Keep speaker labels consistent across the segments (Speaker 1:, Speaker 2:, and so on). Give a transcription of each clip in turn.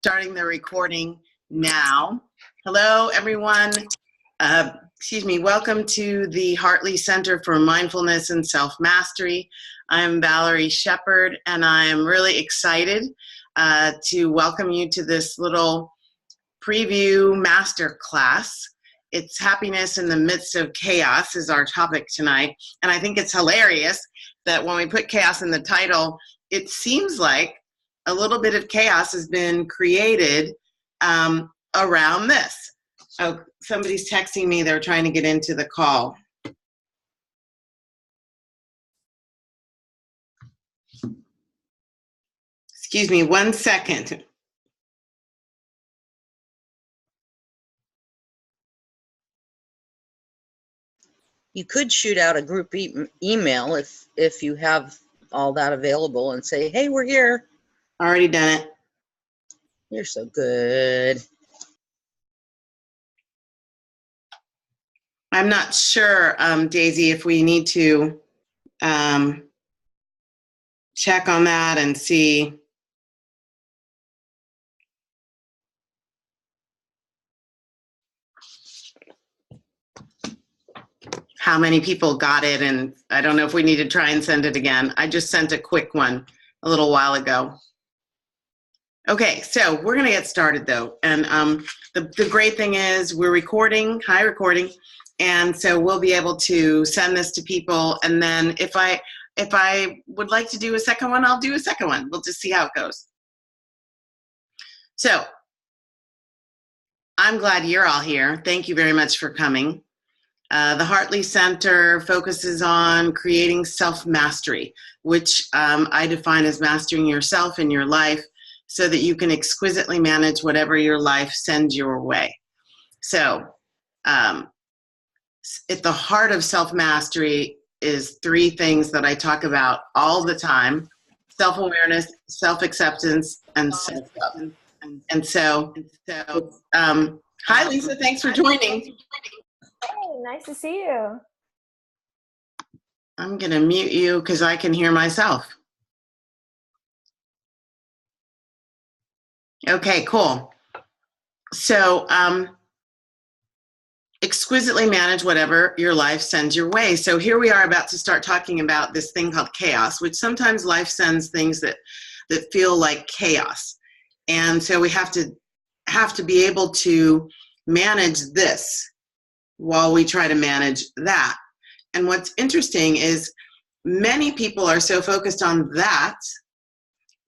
Speaker 1: Starting the recording now. Hello, everyone. Welcome to the Hartley Center for Mindfulness and Self-Mastery. I'm Valerie Shepard, and I am really excited to welcome you to this little preview master class. It's happiness in the midst of chaos is our topic tonight, and I think it's hilarious that when we put chaos in the title, it seems like a little bit of chaos has been created around this. Oh, somebody's texting me. They're trying to get into the call. Excuse me 1 second.
Speaker 2: You could shoot out a group email if you have all that available and say, hey, we're here.
Speaker 1: Already done it.
Speaker 2: You're so good.
Speaker 1: I'm not sure, Daisy, if we need to check on that and see. How many people got it, and I don't know if we need to try and send it again. I just sent a quick one a little while ago. Okay, so we're gonna get started though, and the great thing is we're recording, high recording, and so we'll be able to send this to people, and then if I would like to do a second one, I'll do a second one. We'll just see how it goes. So I'm glad you're all here. Thank you very much for coming. The Hartley Center focuses on creating self-mastery, which I define as mastering yourself and your life so that you can exquisitely manage whatever your life sends your way. So at the heart of self-mastery is three things that I talk about all the time: self-awareness, self-acceptance, and self-love. And so, hi Lisa, thanks for joining.
Speaker 3: Hey, nice to see you.
Speaker 1: I'm gonna mute you because I can hear myself. Okay, cool. So exquisitely manage whatever your life sends your way. So here we are about to start talking about this thing called chaos, which sometimes life sends things that feel like chaos. And so we have to be able to manage this while we try to manage that. And what's interesting is many people are so focused on that,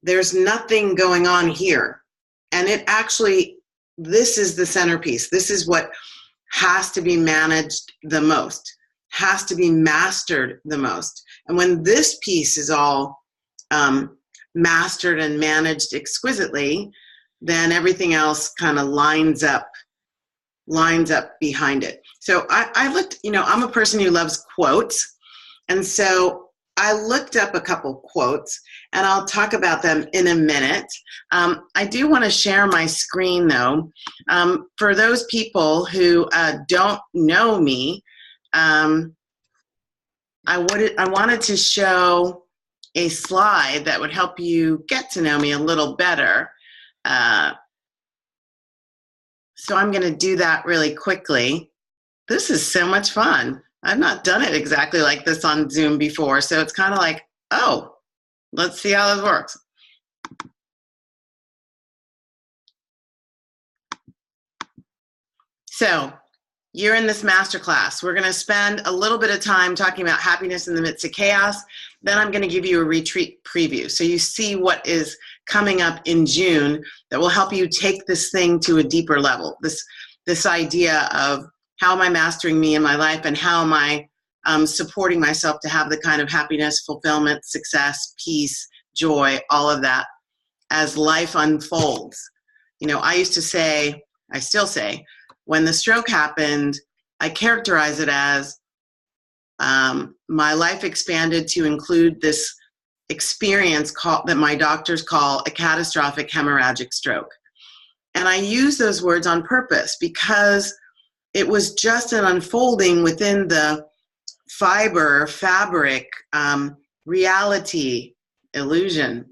Speaker 1: there's nothing going on here. And it actually, this is the centerpiece. This is what has to be managed the most, has to be mastered the most. And when this piece is all mastered and managed exquisitely, then everything else kind of lines up behind it. So I looked, I'm a person who loves quotes. And so I looked up a couple quotes, and I'll talk about them in a minute. I do want to share my screen, though. For those people who don't know me, I wanted to show a slide that would help you get to know me a little better. So I'm going to do that really quickly. This is so much fun. I've not done it exactly like this on Zoom before, so it's kind of like, oh, let's see how this works. So you're in this masterclass. We're going to spend a little bit of time talking about happiness in the midst of chaos. Then I'm going to give you a retreat preview, so you see what is coming up in June that will help you take this thing to a deeper level. This idea of how am I mastering me in my life, and how am I supporting myself to have the kind of happiness, fulfillment, success, peace, joy, all of that as life unfolds. I used to say, I still say, when the stroke happened, I characterize it as my life expanded to include this experience that my doctors call a catastrophic hemorrhagic stroke. And I use those words on purpose because it was just an unfolding within the fabric, reality, illusion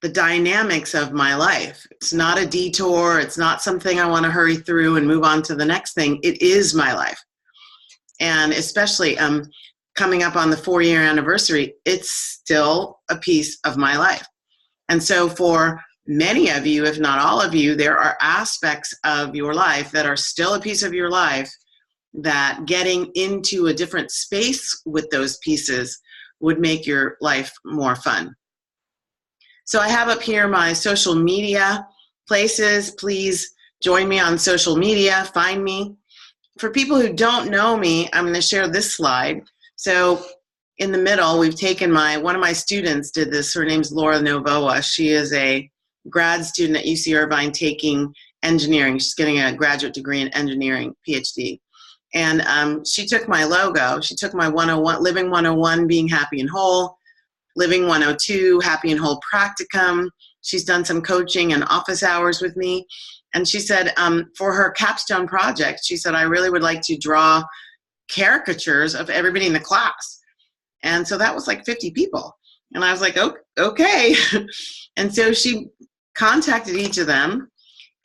Speaker 1: the dynamics of my life. It's not a detour. It's not something I want to hurry through and move on to the next thing. It is my life. And especially coming up on the 4-year anniversary, it's still a piece of my life. And so for many of you, if not all of you, there are aspects of your life that are still a piece of your life that getting into a different space with those pieces would make your life more fun. So I have up here my social media places. Please join me on social media, find me. For people who don't know me, I'm going to share this slide. So in the middle, we've taken one of my students did this. Her name's Laura Novoa. She is a grad student at UC Irvine taking engineering. She's getting a graduate degree in engineering, PhD. And she took my logo. She took my 101, Living 101, Being Happy and Whole, Living 102, Happy and Whole Practicum. She's done some coaching and office hours with me. And she said for her capstone project, she said, I really would like to draw caricatures of everybody in the class. And so that was like 50 people. And I was like, okay. And so she contacted each of them.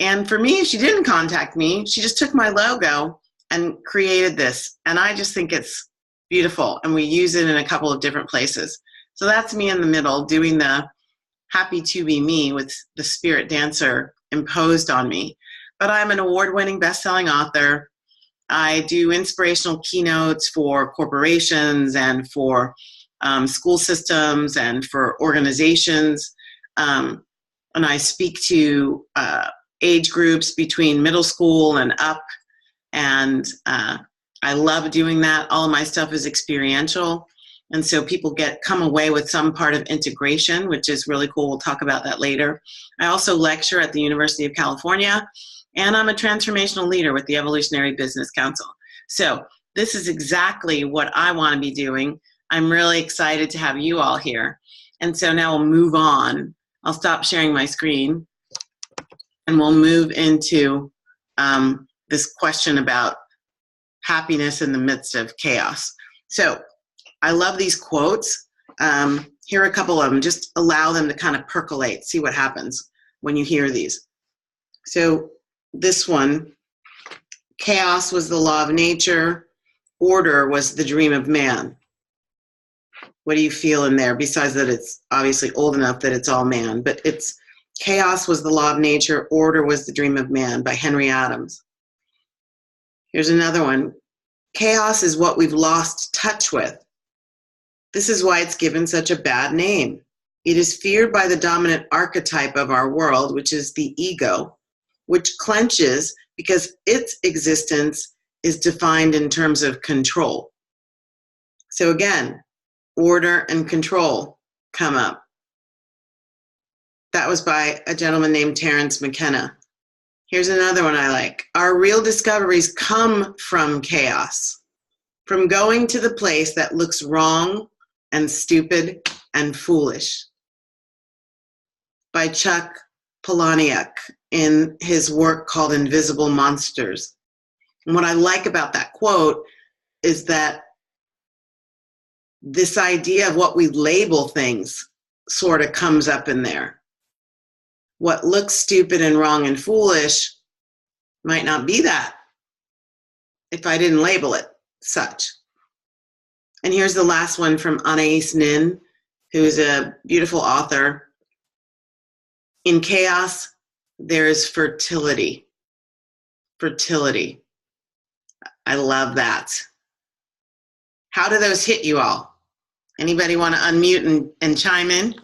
Speaker 1: And for me, she didn't contact me. She just took my logo and created this. And I just think it's beautiful. And we use it in a couple of different places. So that's me in the middle doing the Happy to Be Me with the Spirit Dancer imposed on me. But I'm an award-winning best-selling author. I do inspirational keynotes for corporations and for school systems and for organizations. And I speak to age groups between middle school and up. And I love doing that. All of my stuff is experiential. And so people come away with some part of integration, which is really cool. We'll talk about that later. I also lecture at the University of California, and I'm a transformational leader with the Evolutionary Business Council. So this is exactly what I want to be doing. I'm really excited to have you all here. And so now we'll move on. I'll stop sharing my screen, and we'll move into this question about happiness in the midst of chaos. So I love these quotes. Here are a couple of them. Just allow them to kind of percolate, see what happens when you hear these. So this one, chaos was the law of nature, order was the dream of man. What do you feel in there, besides that it's obviously old enough that it's all man, but it's chaos was the law of nature, order was the dream of man by Henry Adams. Here's another one. Chaos is what we've lost touch with. This is why it's given such a bad name. It is feared by the dominant archetype of our world, which is the ego, which clenches because its existence is defined in terms of control. So again, order and control come up. That was by a gentleman named Terence McKenna. Here's another one I like. Our real discoveries come from chaos, from going to the place that looks wrong and stupid and foolish. By Chuck Palahniuk in his work called Invisible Monsters. And what I like about that quote is that this idea of what we label things sort of comes up in there. What looks stupid and wrong and foolish might not be that if I didn't label it such. And here's the last one from Anais Nin, who's a beautiful author. In chaos, there is fertility. Fertility. I love that. How do those hit you all? Anybody want to unmute and chime in?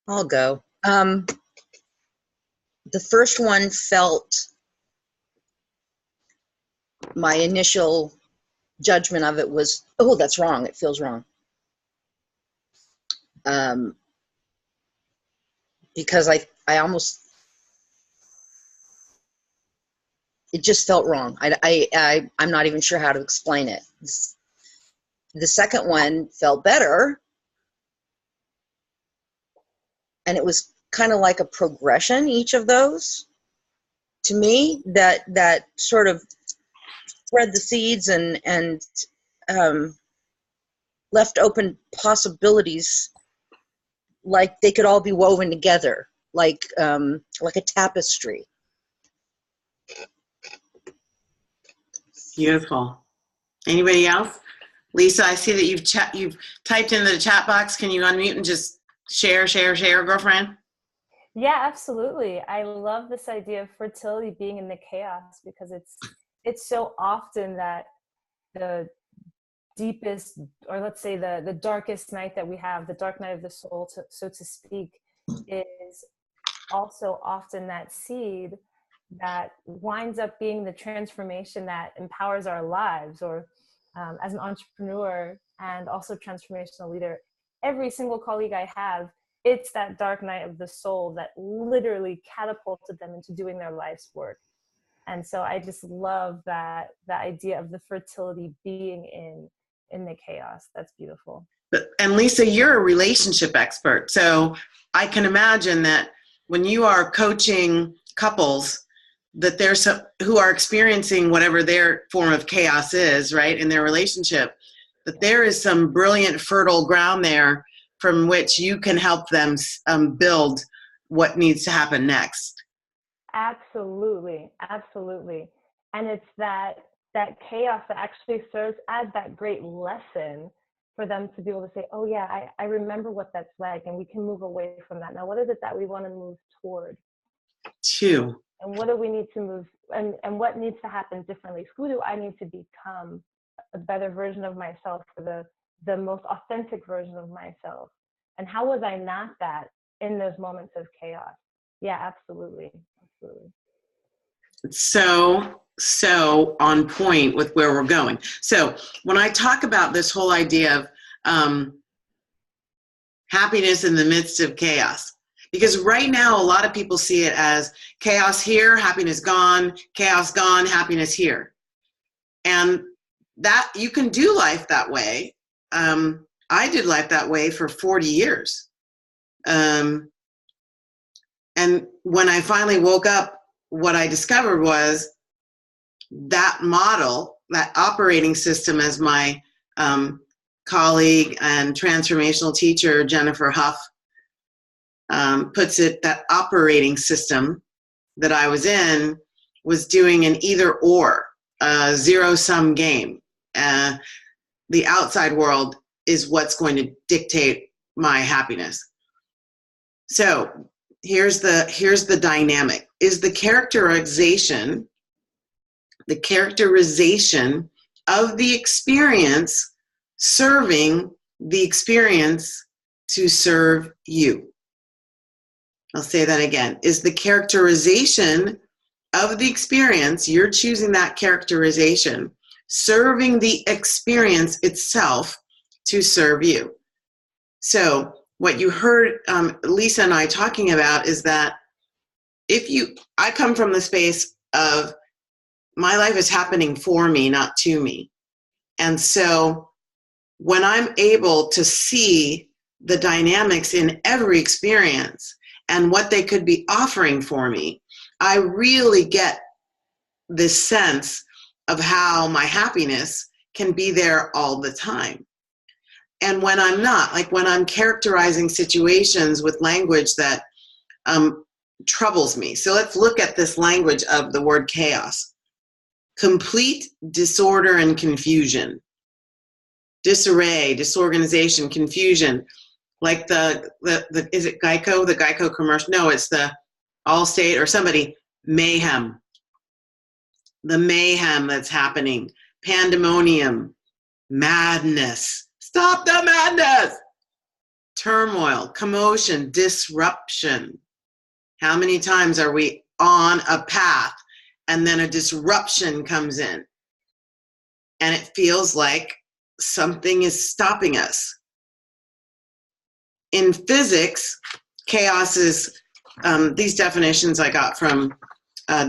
Speaker 2: I'll go. The first one felt, my initial judgment of it was, oh, that's wrong. It feels wrong. Because I almost, it just felt wrong. I'm not even sure how to explain it. The second one felt better. And it was kind of like a progression, each of those, to me, that sort of spread the seeds and left open possibilities like they could all be woven together, like a tapestry.
Speaker 1: Beautiful. Anybody else? Lisa, I see that you've typed into the chat box. Can you unmute and just share, girlfriend?
Speaker 3: Yeah, absolutely. I love this idea of fertility being in the chaos, because it's so often that the deepest, or let's say the darkest night that we have, the dark night of the soul, so to speak, is also often that seed that winds up being the transformation that empowers our lives. Or as an entrepreneur and also transformational leader, every single colleague I have, it's that dark night of the soul that literally catapulted them into doing their life's work. And so I just love that the idea of the fertility being in the chaos. That's beautiful.
Speaker 1: And Lisa, you're a relationship expert. So I can imagine that when you are coaching couples, that there's some who are experiencing whatever their form of chaos is, right, in their relationship, that there is some brilliant fertile ground there from which you can help them build what needs to happen next.
Speaker 3: Absolutely. And it's that chaos that actually serves as that great lesson for them to be able to say, oh yeah, I remember what that's like, and we can move away from that. Now, what is it that we want to move toward? And what do we need to move, and what needs to happen differently? Who do I need to become a better version of myself, for the most authentic version of myself? And how was I not that in those moments of chaos? Yeah, absolutely.
Speaker 1: So on point with where we're going. So when I talk about this whole idea of happiness in the midst of chaos, because right now a lot of people see it as chaos here, happiness gone, chaos gone, happiness here. And that you can do life that way. I did life that way for 40 years. And when I finally woke up, what I discovered was that model, that operating system, as my colleague and transformational teacher, Jennifer Huff, puts it, that operating system that I was in was doing an either or, zero-sum game. The outside world is what's going to dictate my happiness. So here's the dynamic. Is the characterization of the experience serving the experience to serve you? I'll say that again. Is the characterization of the experience, you're choosing that characterization, serving the experience itself to serve you? So what you heard Lisa and I talking about is that I come from the space of my life is happening for me, not to me. And so when I'm able to see the dynamics in every experience and what they could be offering for me, I really get this sense of how my happiness can be there all the time. And when I'm not, like when I'm characterizing situations with language that troubles me. So let's look at this language of the word chaos. Complete disorder and confusion. Disarray, disorganization, confusion. Like the is it Geico? The Geico commercial? No, it's the Allstate or somebody. Mayhem. The mayhem that's happening. Pandemonium. Madness. Stop the madness! Turmoil, commotion, disruption. How many times are we on a path and then a disruption comes in and it feels like something is stopping us? In physics, chaos is, these definitions I got from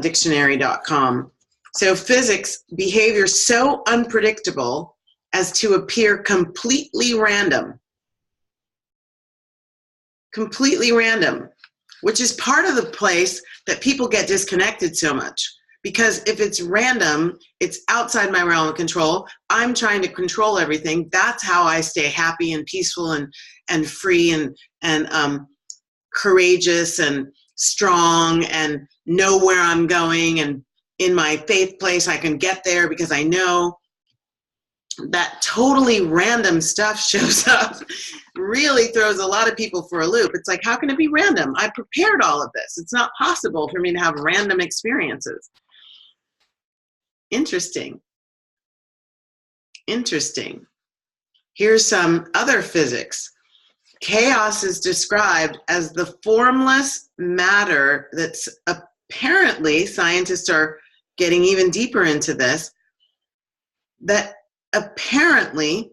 Speaker 1: dictionary.com. So physics, behavior so unpredictable as to appear completely random, which is part of the place that people get disconnected so much. Because if it's random, it's outside my realm of control. I'm trying to control everything. That's how I stay happy and peaceful and free and courageous and strong and know where I'm going, and in my faith place I can get there because I know. That totally random stuff shows up, really throws a lot of people for a loop. It's like, how can it be random? I prepared all of this. It's not possible for me to have random experiences. Interesting. Interesting. Here's some other physics. Chaos is described as the formless matter that's apparently, scientists are getting even deeper into this, that apparently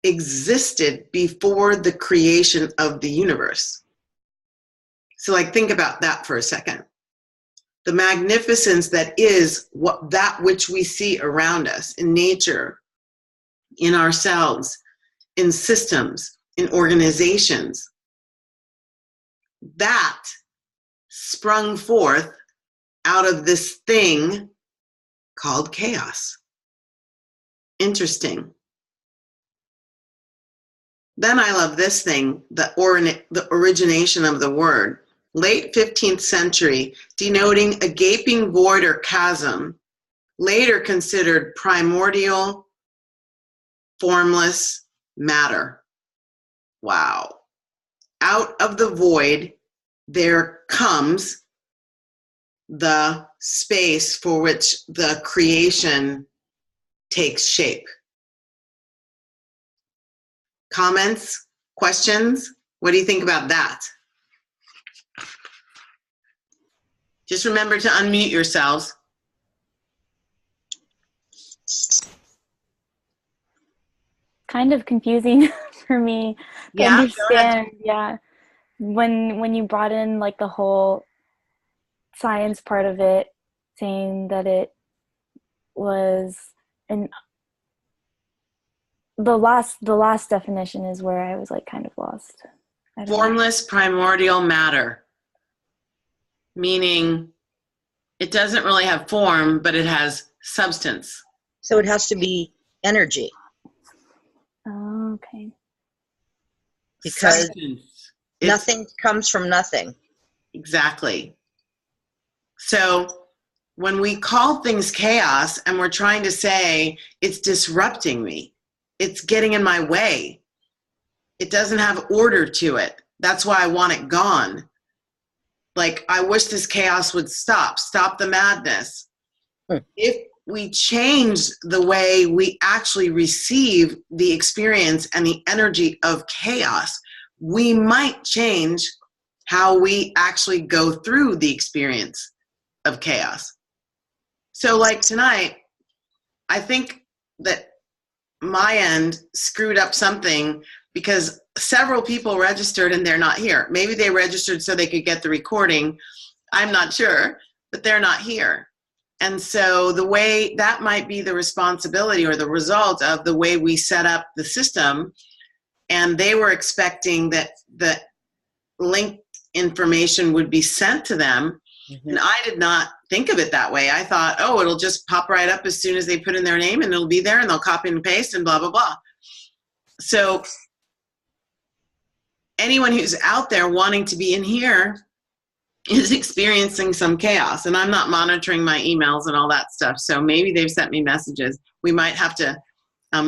Speaker 1: existed before the creation of the universe. So like, think about that for a second. The magnificence that is that which we see around us in nature, in ourselves, in systems, in organizations, that sprung forth out of this thing called chaos. Interesting. Then I love this thing, the origination of the word. Late 15th century, denoting a gaping void or chasm, later considered primordial, formless matter. Wow. Out of the void, there comes the space for which the creation takes shape. Comments? Questions? What do you think about that? Just remember to unmute yourselves.
Speaker 4: Kind of confusing for me to
Speaker 1: Yeah,
Speaker 4: understand. Yeah. When you brought in like the whole science part of it, saying that it was an the last definition is where I was like kind of lost.
Speaker 1: Formless primordial matter, meaning it doesn't really have form, but it has substance.
Speaker 2: So it has to be energy.
Speaker 4: Oh, okay.
Speaker 2: Because
Speaker 1: substance.
Speaker 2: Nothing comes from nothing.
Speaker 1: Exactly. So when we call things chaos and we're trying to say it's disrupting me, it's getting in my way, it doesn't have order to it. That's why I want it gone. Like, I wish this chaos would stop the madness. If we change the way we actually receive the experience and the energy of chaos, we might change how we actually go through the experience of chaos. So like tonight, I think that my end screwed up something because several people registered and they're not here. Maybe they registered so they could get the recording. I'm not sure, but they're not here. And so the way that might be the responsibility or the result of the way we set up the system, and they were expecting that the link information would be sent to them. Mm-hmm. And I did not think of it that way. I thought, oh, it'll just pop right up as soon as they put in their name and it'll be there and they'll copy and paste and blah, blah, blah. So anyone who's out there wanting to be in here is experiencing some chaos, and I'm not monitoring my emails and all that stuff. So maybe they've sent me messages. We might have to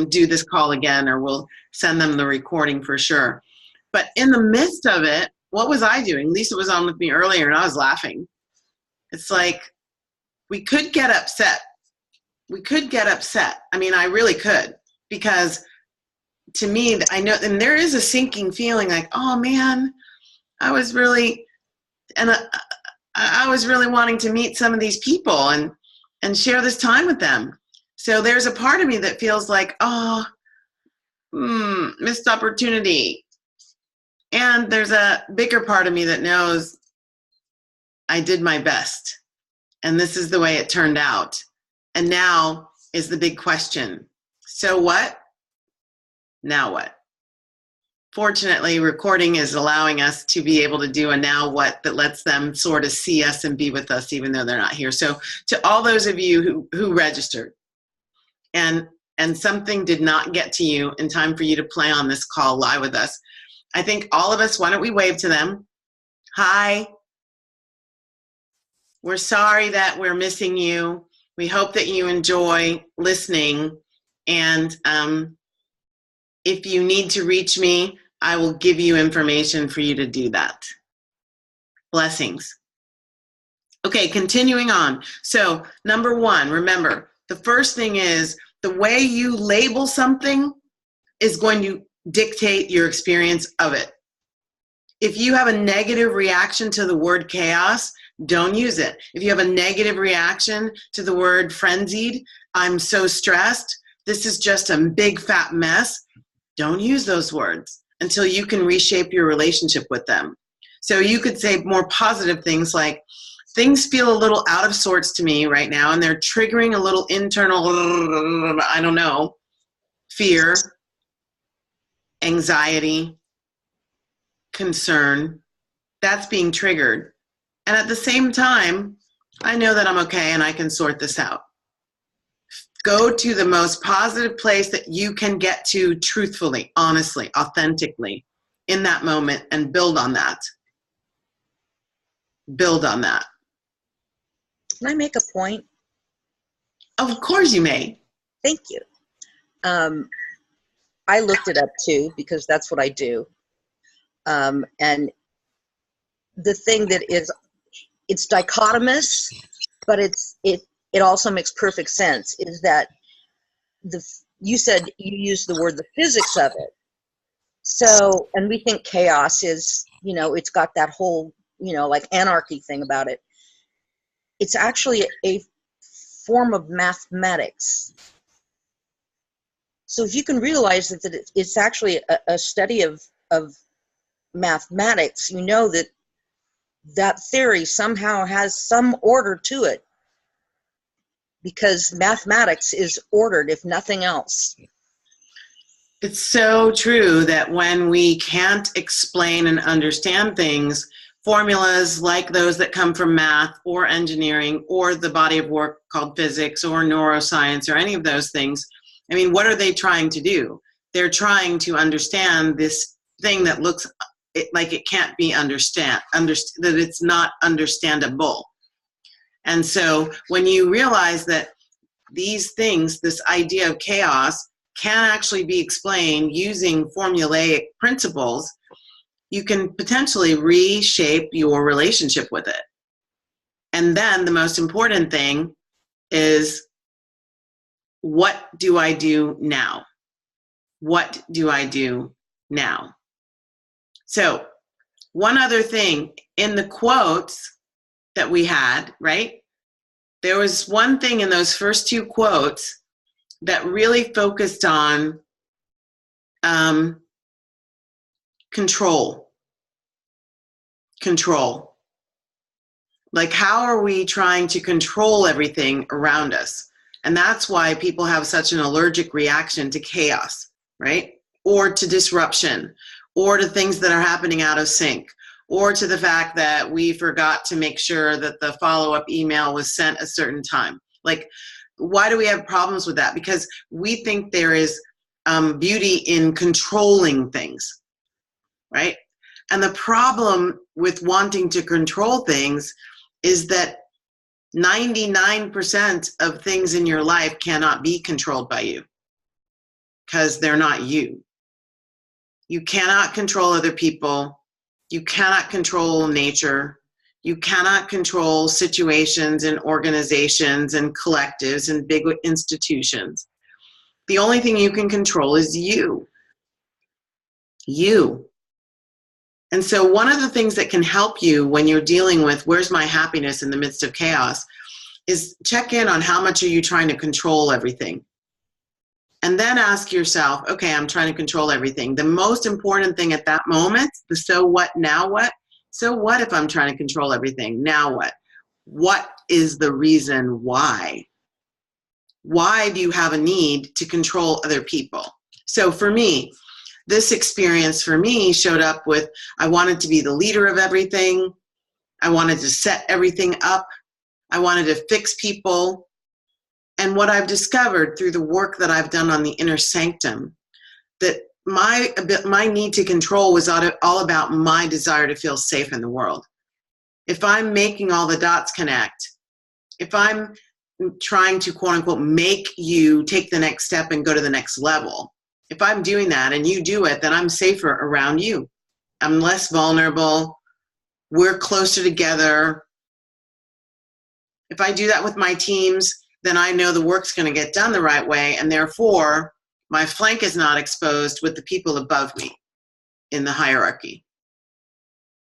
Speaker 1: do this call again, or we'll send them the recording for sure. But in the midst of it, what was I doing? Lisa was on with me earlier and I was laughing. It's like, we could get upset. We could get upset. I mean, I really could, because to me, I know, and there is a sinking feeling like, oh man, I was really wanting to meet some of these people and share this time with them. So there's a part of me that feels like, oh, missed opportunity. And there's a bigger part of me that knows I did my best. And this is the way it turned out. And now is the big question. So what? Now what? Fortunately, recording is allowing us to be able to do a now what that lets them sort of see us and be with us even though they're not here. So to all those of you who registered and something did not get to you in time for you to play on this call live with us, I think all of us, why don't we wave to them? Hi. We're sorry that we're missing you. We hope that you enjoy listening. And if you need to reach me, I will give you information for you to do that. Blessings. Okay, continuing on. So, number one, remember, the first thing is the way you label something is going to dictate your experience of it. If you have a negative reaction to the word chaos, don't use it. If you have a negative reaction to the word frenzied, I'm so stressed, this is just a big fat mess, don't use those words until you can reshape your relationship with them. So you could say more positive things like, things feel a little out of sorts to me right now, and they're triggering a little internal, I don't know, fear, anxiety, concern. That's being triggered. And at the same time, I know that I'm okay and I can sort this out. Go to the most positive place that you can get to truthfully, honestly, authentically in that moment and build on that. Build on that.
Speaker 2: Can I make a point?
Speaker 1: Of course you may.
Speaker 2: Thank you. I looked it up too because that's what I do. And the thing that is, it's dichotomous, but it also makes perfect sense, is that you said you used the word the physics of it. So, and we think chaos is, it's got that whole, like anarchy thing about it. It's actually a form of mathematics. So if you can realize that it's actually a study of mathematics, you know that theory somehow has some order to it, because mathematics is ordered, if nothing else.
Speaker 1: It's so true that when we can't explain and understand things, formulas like those that come from math or engineering or the body of work called physics or neuroscience or any of those things, I mean, what are they trying to do? They're trying to understand this thing that looks like it can't be that it's not understandable. And so when you realize that these things, this idea of chaos, can actually be explained using formulaic principles, you can potentially reshape your relationship with it. And then the most important thing is, what do I do now? What do I do now? So one other thing, in the quotes that we had, right? There was one thing in those first two quotes that really focused on control. Control. Like, how are we trying to control everything around us? And that's why people have such an allergic reaction to chaos, right? Or to disruption, or to things that are happening out of sync, or to the fact that we forgot to make sure that the follow-up email was sent a certain time. Like, why do we have problems with that? Because we think there is beauty in controlling things, right? And the problem with wanting to control things is that 99% of things in your life cannot be controlled by you because they're not you. You cannot control other people. You cannot control nature. You cannot control situations and organizations and collectives and big institutions. The only thing you can control is you. You. And so one of the things that can help you when you're dealing with where's my happiness in the midst of chaos is check in on how much are you trying to control everything. And then ask yourself, okay, I'm trying to control everything. The most important thing at that moment, the so what, now what? So what if I'm trying to control everything? Now what? What is the reason why? Why do you have a need to control other people? So for me, this experience for me showed up with, I wanted to be the leader of everything. I wanted to set everything up. I wanted to fix people. And what I've discovered through the work that I've done on the inner sanctum, that my need to control was all about my desire to feel safe in the world. If I'm making all the dots connect, if I'm trying to quote unquote make you take the next step and go to the next level, if I'm doing that and you do it, then I'm safer around you. I'm less vulnerable. We're closer together. If I do that with my teams, then I know the work's going to get done the right way, and therefore my flank is not exposed with the people above me in the hierarchy.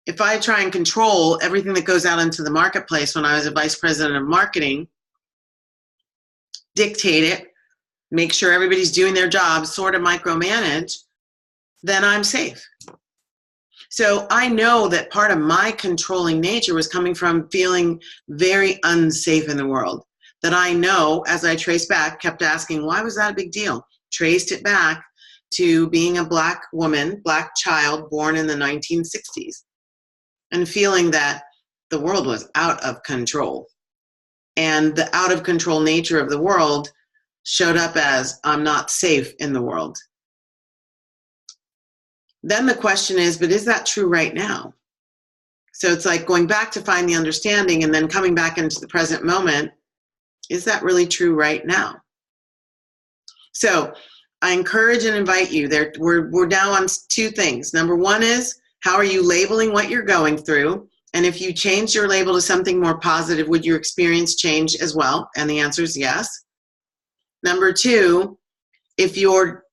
Speaker 1: If I try and control everything that goes out into the marketplace when I was a vice president of marketing, dictate it, make sure everybody's doing their job, sort of micromanage, then I'm safe. So I know that part of my controlling nature was coming from feeling very unsafe in the world. That I know, as I traced back, kept asking, why was that a big deal? Traced it back to being a Black woman, Black child born in the 1960s, and feeling that the world was out of control. And the out of control nature of the world showed up as, I'm not safe in the world. Then the question is, but is that true right now? So it's like going back to find the understanding and then coming back into the present moment. Is that really true right now? So I encourage and invite you there. We're down on two things. Number one is, how are you labeling what you're going through? And if you change your label to something more positive, would your experience change as well? And the answer is yes. Number two, if you're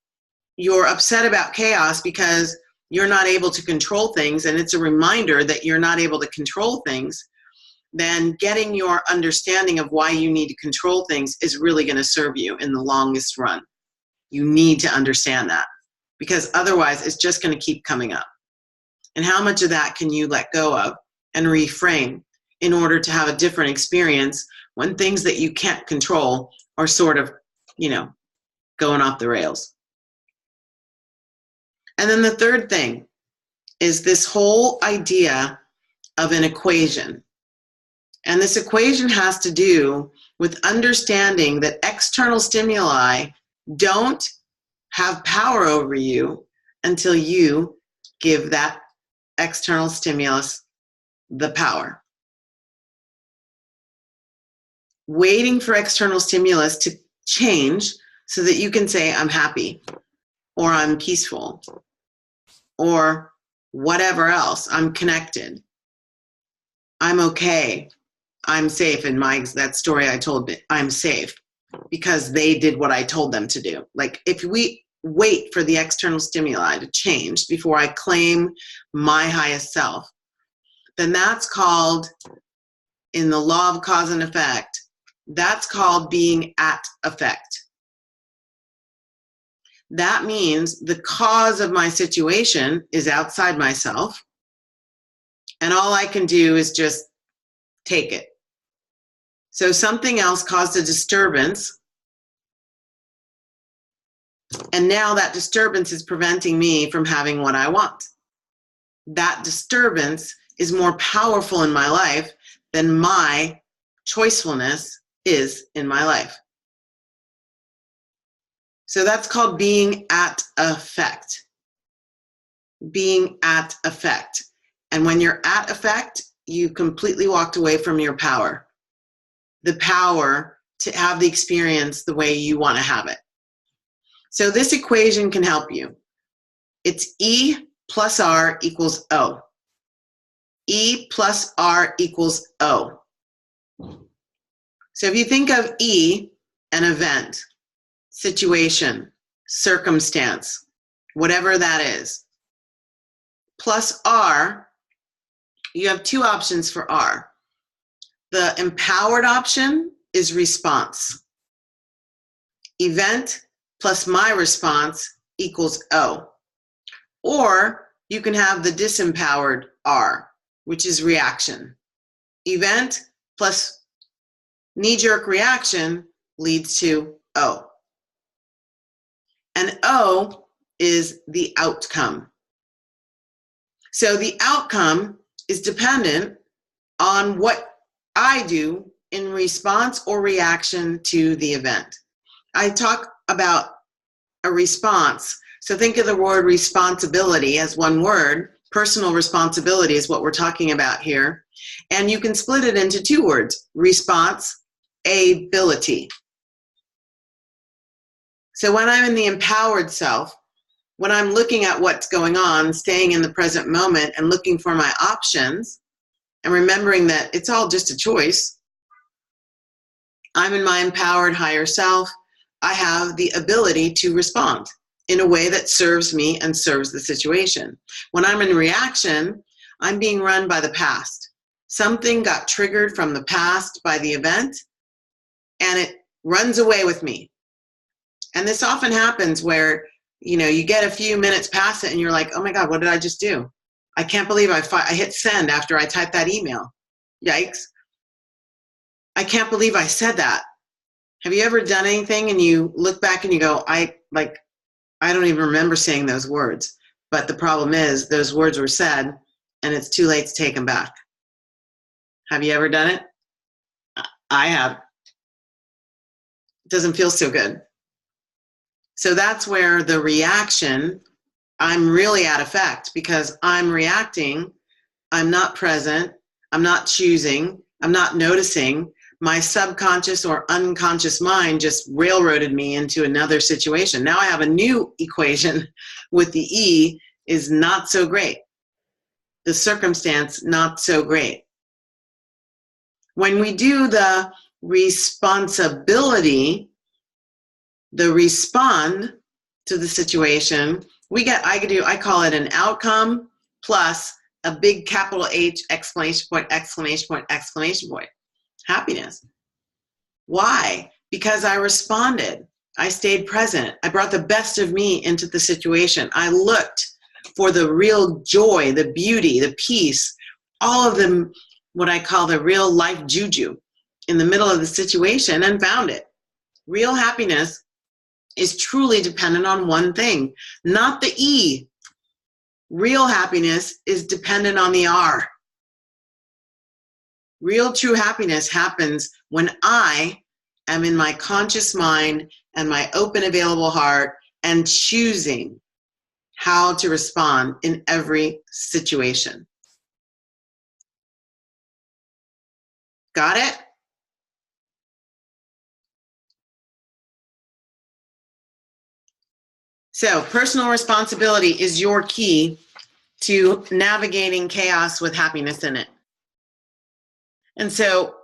Speaker 1: upset about chaos because you're not able to control things, and it's a reminder that you're not able to control things, then getting your understanding of why you need to control things is really going to serve you in the longest run. You need to understand that, because otherwise it's just going to keep coming up. And how much of that can you let go of and reframe in order to have a different experience when things that you can't control are sort of, going off the rails? And then the third thing is this whole idea of an equation. And this equation has to do with understanding that external stimuli don't have power over you until you give that external stimulus the power. Waiting for external stimulus to change so that you can say, I'm happy, or I'm peaceful, or whatever else, I'm connected, I'm okay, I'm safe. In that story I told, I'm safe because they did what I told them to do. Like, if we wait for the external stimuli to change before I claim my highest self, then that's called, in the law of cause and effect, that's called being at effect. That means the cause of my situation is outside myself, and all I can do is just take it. So something else caused a disturbance, and now that disturbance is preventing me from having what I want. That disturbance is more powerful in my life than my choicefulness is in my life. So that's called being at effect. Being at effect. And when you're at effect, you completely walked away from your power. The power to have the experience the way you want to have it. So this equation can help you. It's E plus R equals O. E plus R equals O. So if you think of E, an event, situation, circumstance, whatever that is, plus R, you have two options for R. The empowered option is response. Event plus my response equals O. Or you can have the disempowered R, which is reaction. Event plus knee-jerk reaction leads to O. And O is the outcome. So the outcome is dependent on what I do in response or reaction to the event. I talk about a response So think of the word responsibility as one word. Personal responsibility is what we're talking about here. And you can split it into two words, response-ability. So when I'm in the empowered self, when I'm looking at what's going on, staying in the present moment and looking for my options and remembering that it's all just a choice, I'm in my empowered higher self. I have the ability to respond in a way that serves me and serves the situation. When I'm in reaction, I'm being run by the past. Something got triggered from the past by the event, and it runs away with me. And this often happens where, you know, you get a few minutes past it and you're like, oh my God, what did I just do? I can't believe I hit send after I typed that email. Yikes. I can't believe I said that. Have you ever done anything and you look back and you go, I don't even remember saying those words. But the problem is those words were said and it's too late to take them back. Have you ever done it? I have. It doesn't feel so good. So that's where the reaction, I'm really at effect because I'm reacting. I'm not present. I'm not choosing. I'm not noticing. My subconscious or unconscious mind just railroaded me into another situation. Now I have a new equation with the E is not so great. The circumstance, not so great. When we do the responsibility, the respond to the situation, I call it an outcome plus a big capital H, exclamation point, exclamation point, exclamation point. Happiness. Why? Because I responded. I stayed present. I brought the best of me into the situation. I looked for the real joy, the beauty, the peace, all of them, what I call the real life juju in the middle of the situation, and found it. Real happiness is truly dependent on one thing, not the E. Real happiness is dependent on the R. Real true happiness happens when I am in my conscious mind and my open available heart and choosing how to respond in every situation. Got it? So personal responsibility is your key to navigating chaos with happiness in it. And so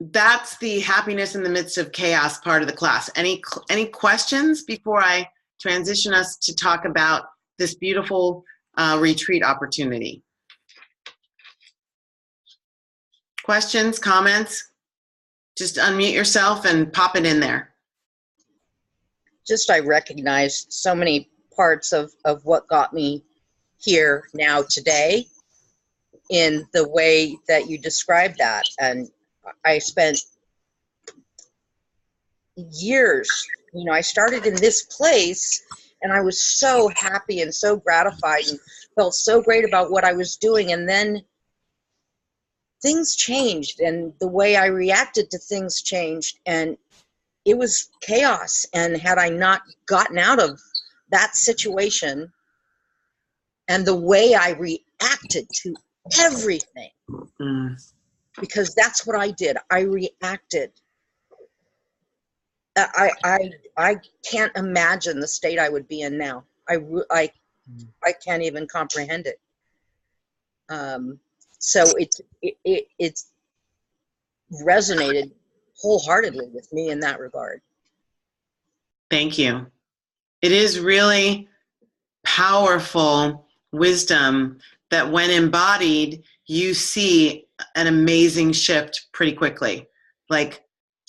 Speaker 1: that's the happiness in the midst of chaos part of the class. Any questions before I transition us to talk about this beautiful retreat opportunity? Questions, comments? Just unmute yourself and pop it in there.
Speaker 2: Just I recognize so many parts of what got me here now today in the way that you described that. And I spent years, you know, I started in this place and I was so happy and so gratified and felt so great about what I was doing. And then things changed and the way I reacted to things changed and it was chaos. And had I not gotten out of that situation and the way I reacted to everything, because that's what I did. I reacted. I can't imagine the state I would be in now. I can't even comprehend it. So it's resonated wholeheartedly with me in that regard.
Speaker 1: Thank you. It is really powerful wisdom that when embodied, you see an amazing shift pretty quickly. Like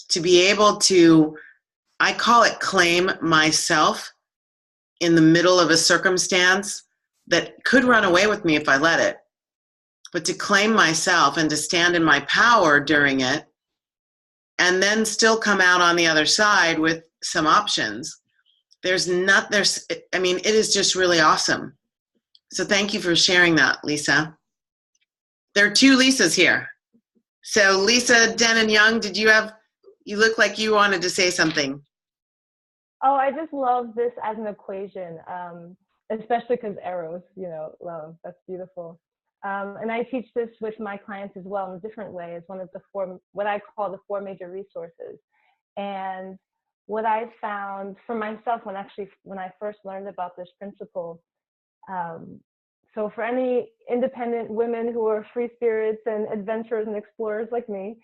Speaker 1: to be able to, I call it claim myself in the middle of a circumstance that could run away with me if I let it. But to claim myself and to stand in my power during it and then still come out on the other side with some options. I mean, it is just really awesome. So thank you for sharing that, Lisa. There are two Lisas here. So Lisa Denon Young, you look like you wanted to say something.
Speaker 3: Oh, I just love this as an equation, especially because Eros, love. That's beautiful. And I teach this with my clients as well in a different way. It's one of the four, what I call the four major resources. And what I found for myself when I first learned about this principle, so for any independent women who are free spirits and adventurers and explorers like me,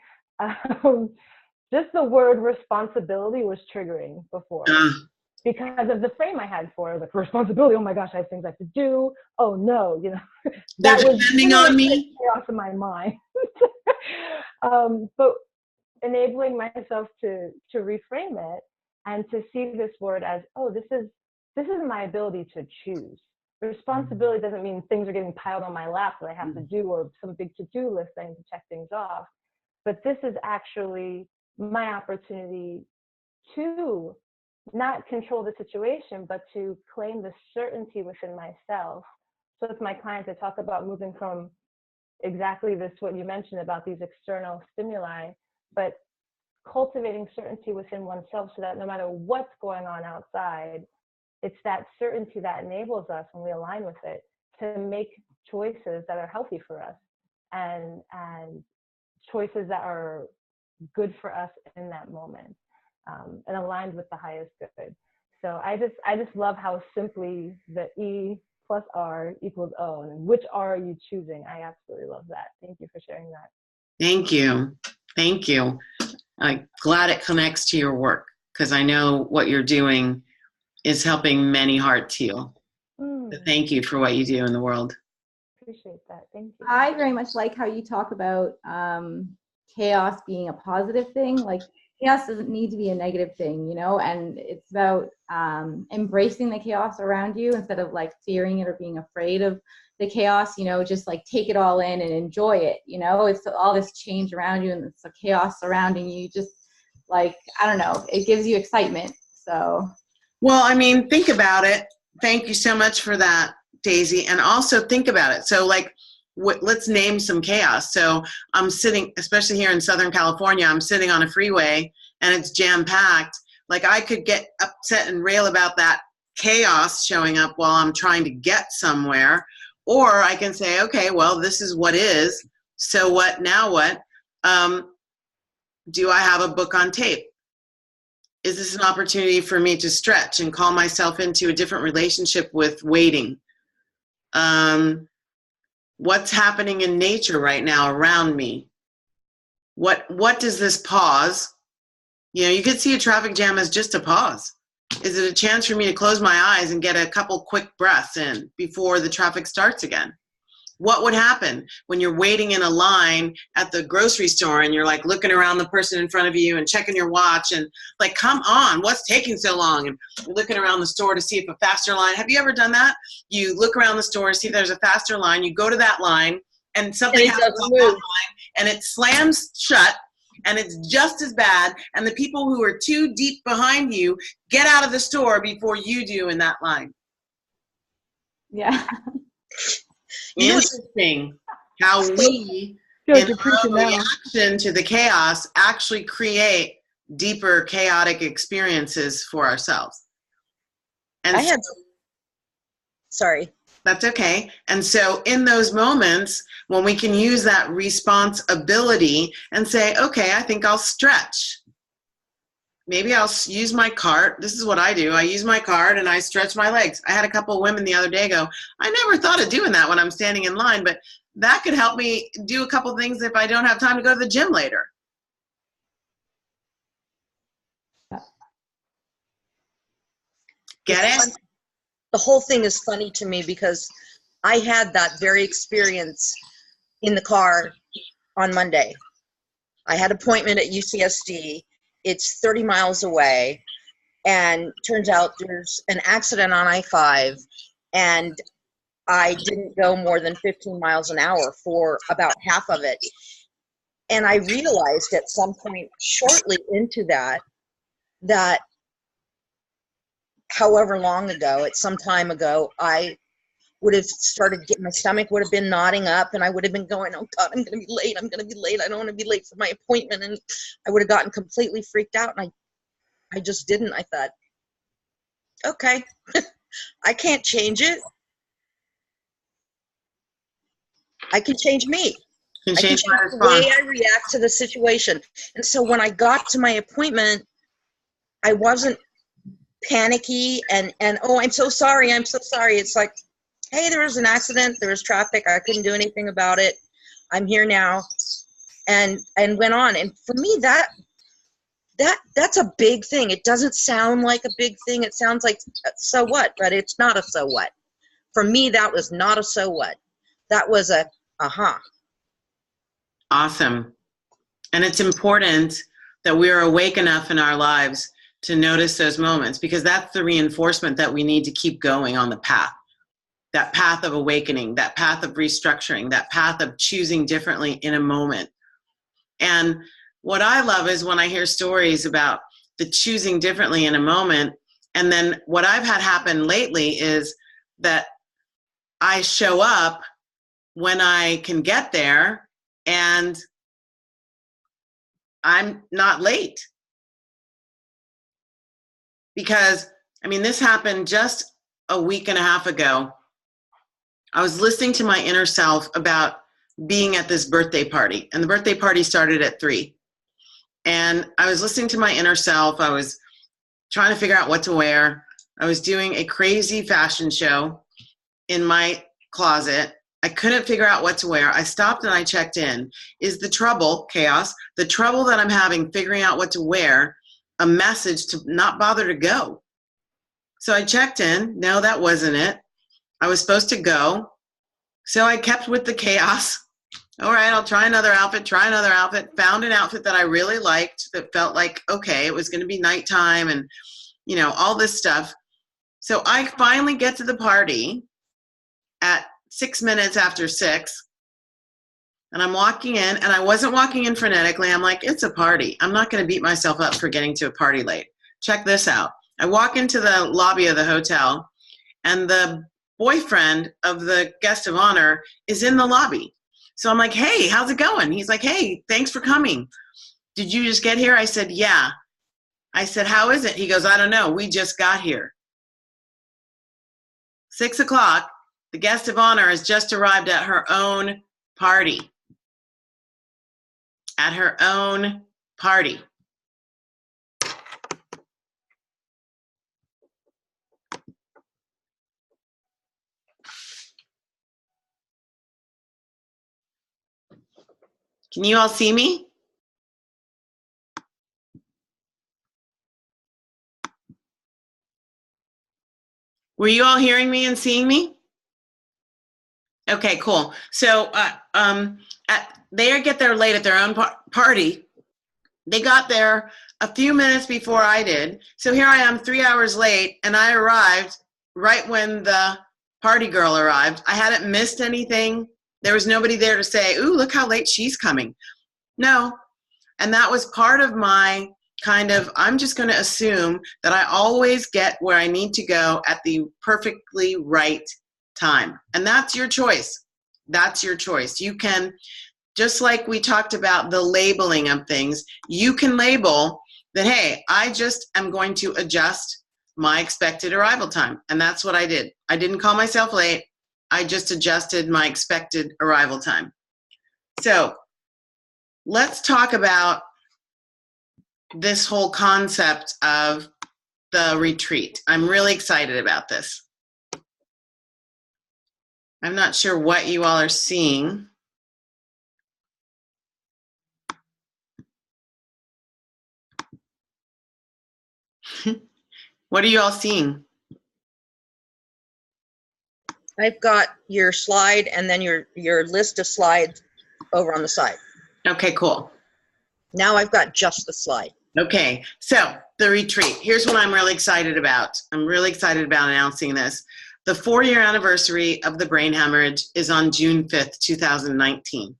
Speaker 3: just the word responsibility was triggering before because of the frame I had for it, like responsibility. Oh my gosh, I have things I have to do. Oh no,
Speaker 1: They're
Speaker 3: that was
Speaker 1: depending on me.
Speaker 3: chaos in my mind. But enabling myself to reframe it and to see this word as, oh, this is my ability to choose. Responsibility doesn't mean things are getting piled on my lap that I have to do, or some big to-do list I need to check things off. But this is actually my opportunity to not control the situation, but to claim the certainty within myself. So with my clients, I talk about moving from exactly this, what you mentioned about these external stimuli, but cultivating certainty within oneself so that no matter what's going on outside, it's that certainty that enables us, when we align with it, to make choices that are healthy for us and choices that are good for us in that moment, and aligned with the highest good. So I just love how simply the E plus R equals O, and which R are you choosing? I absolutely love that. Thank you for sharing that.
Speaker 1: Thank you. Thank you. I'm glad it connects to your work, because I know what you're doing is helping many hearts heal. So thank you for what you do in the world.
Speaker 3: Appreciate that. Thank you.
Speaker 5: I very much like how you talk about chaos being a positive thing. Like, chaos doesn't need to be a negative thing, and it's about embracing the chaos around you instead of like fearing it or being afraid of the chaos, just like take it all in and enjoy it. It's all this change around you and it's the chaos surrounding you. Just like, I don't know, it gives you excitement. So.
Speaker 1: Well, I mean, think about it. Thank you so much for that, Daisy. And also think about it. So like, let's name some chaos. So I'm sitting, especially here in Southern California, I'm sitting on a freeway and it's jam-packed. Like, I could get upset and rail about that chaos showing up while I'm trying to get somewhere. Or I can say, okay, well, this is what is. So what, now what? Do I have a book on tape? Is this an opportunity for me to stretch and call myself into a different relationship with waiting? What's happening in nature right now around me? What does this pause? You could see a traffic jam as just a pause. Is it a chance for me to close my eyes and get a couple quick breaths in before the traffic starts again? What would happen when you're waiting in a line at the grocery store and you're like looking around the person in front of you and checking your watch and like, come on, what's taking so long? And looking around the store to see if a faster line. Have you ever done that? You look around the store, see if there's a faster line, you go to that line and something happens on that line and it slams shut and it's just as bad. And the people who are too deep behind you get out of the store before you do in that line.
Speaker 5: Yeah.
Speaker 1: Interesting how we, in our own reaction to the chaos, actually create deeper chaotic experiences for ourselves. And
Speaker 2: sorry.
Speaker 1: That's okay. And so in those moments, when we can use that responsibility and say, okay, I think I'll stretch. Maybe I'll use my cart. This is what I do. I use my cart and I stretch my legs. I had a couple of women the other day go, I never thought of doing that when I'm standing in line, but that could help me do a couple of things if I don't have time to go to the gym later. Get it?
Speaker 2: The whole thing is funny to me because I had that very experience in the car on Monday. I had an appointment at UCSD. It's 30 miles away, and turns out there's an accident on I-5, and I didn't go more than 15 miles an hour for about half of it. And I realized at some point shortly into that however long ago, at some time ago, I would have started getting, my stomach would have been knotting up and I would have been going, oh God, I'm going to be late. I'm going to be late. I don't want to be late for my appointment. And I would have gotten completely freaked out. And I just didn't. I thought, Okay. I can't change it. I can change me.
Speaker 1: Can
Speaker 2: I can
Speaker 1: change my
Speaker 2: change the way
Speaker 1: response.
Speaker 2: I react to the situation. And so when I got to my appointment, I wasn't panicky and oh, I'm so sorry. It's like, hey, there was an accident. There was traffic. I couldn't do anything about it. I'm here now. And went on. And for me, that's a big thing. It doesn't sound like a big thing. It sounds like so what, but it's not a so what. For me, that was not a so what. That was a aha.
Speaker 1: Awesome. And it's important that we are awake enough in our lives to notice those moments, because that's the reinforcement that we need to keep going on the path. That path of awakening, that path of restructuring, that path of choosing differently in a moment. And what I love is when I hear stories about the choosing differently in a moment. And then what I've had happen lately is that I show up when I can get there and I'm not late. Because, I mean, this happened just a week and a half ago. I was listening to my inner self about being at this birthday party, and the birthday party started at 3. And I was listening to my inner self. I was trying to figure out what to wear. I was doing a crazy fashion show in my closet. I couldn't figure out what to wear. I stopped and I checked in. Is the trouble, chaos, the trouble that I'm having figuring out what to wear, a message to not bother to go? So I checked in. No, that wasn't it. I was supposed to go. So I kept with the chaos. All right, I'll try another outfit, found an outfit that I really liked that felt like, okay, it was going to be nighttime and, you know, all this stuff. So I finally get to the party at 6 minutes after 6, and I'm walking in, and I wasn't walking in frenetically. I'm like, it's a party. I'm not going to beat myself up for getting to a party late. Check this out. I walk into the lobby of the hotel, and the boyfriend of the guest of honor is in the lobby. So I'm like, hey, how's it going? He's like, hey, thanks for coming. Did you just get here? I said, yeah. I said, how is it? He goes, I don't know. We just got here. 6 o'clock, the guest of honor has just arrived at her own party. At her own party. Can you all see me? Were you all hearing me and seeing me? Okay, cool. So they get there late at their own party. They got there a few minutes before I did. So here I am 3 hours late, and I arrived right when the party girl arrived. I hadn't missed anything. There was nobody there to say, ooh, look how late she's coming. No. And that was part of my kind of, I'm just going to assume that I always get where I need to go at the perfectly right time. And that's your choice. That's your choice. You can, just like we talked about the labeling of things, you can label that, hey, I just am going to adjust my expected arrival time. And that's what I did. I didn't call myself late. I just adjusted my expected arrival time. So let's talk about this whole concept of the retreat. I'm really excited about this. I'm not sure what you all are seeing. What are you all seeing?
Speaker 2: I've got your slide and then your list of slides over on the side.
Speaker 1: Okay, cool.
Speaker 2: Now I've got just the slide.
Speaker 1: Okay, so the retreat. Here's what I'm really excited about. I'm really excited about announcing this. The 4-year anniversary of the brain hemorrhage is on June 5th, 2019.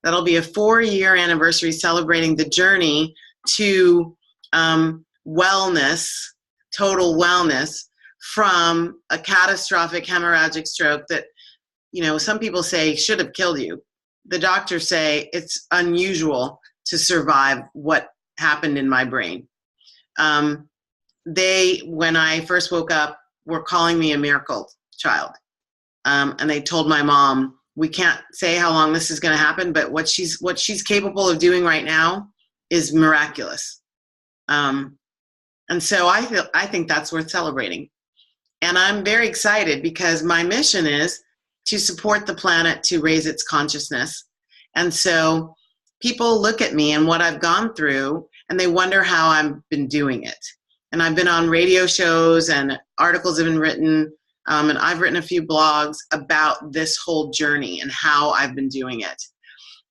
Speaker 1: That'll be a 4-year anniversary celebrating the journey to wellness, total wellness, from a catastrophic hemorrhagic stroke that, you know, some people say should have killed you. The doctors say it's unusual to survive what happened in my brain. they, when I first woke up, were calling me a miracle child. And they told my mom, we can't say how long this is going to happen, but what she's capable of doing right now is miraculous. And so I think that's worth celebrating. And I'm very excited because my mission is to support the planet to raise its consciousness. And so people look at me and what I've gone through, and they wonder how I've been doing it. And I've been on radio shows, and articles have been written, and I've written a few blogs about this whole journey and how I've been doing it.